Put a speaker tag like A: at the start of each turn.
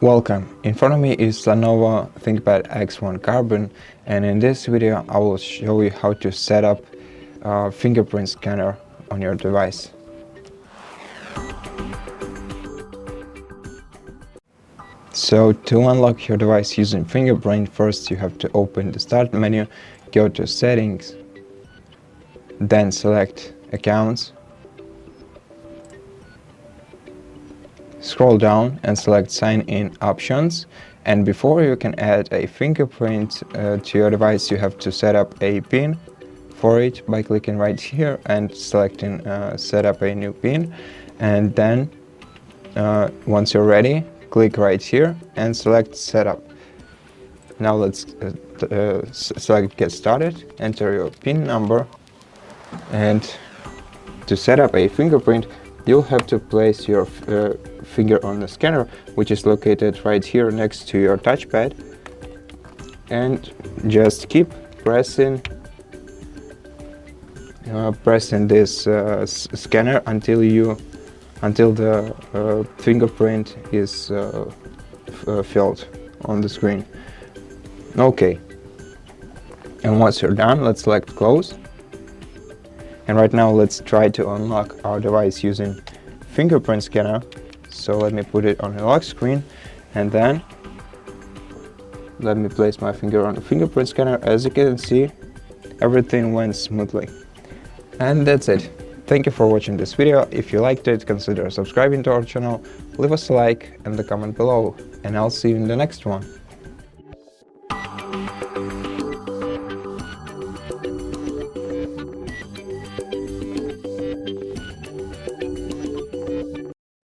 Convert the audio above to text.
A: Welcome! In front of me is LENOVO ThinkPad X1 Carbon, and in this video I will show you how to set up a fingerprint scanner on your device. So to unlock your device using Fingerprint, first you have to open the Start menu, go to Settings, then select Accounts. Scroll down and select Sign In Options, and before you can add a fingerprint to your device, you have to set up a PIN for it by clicking right here and selecting Set up a new PIN, and then once you're ready, click right here and select Setup. Now let's select Get Started, enter your PIN number, and to set up a fingerprint you'll have to place your finger on the scanner, which is located right here next to your touchpad, and just keep pressing this scanner until the fingerprint is filled on the screen. Okay, and once you're done, let's select Close. And right now let's try to unlock our device using fingerprint scanner. So let me put it on the lock screen, and then let me place my finger on the fingerprint scanner. As you can see, everything went smoothly. And that's it. Thank you for watching this video. If you liked it, consider subscribing to our channel, leave us a like and a comment below, and I'll see you in the next one.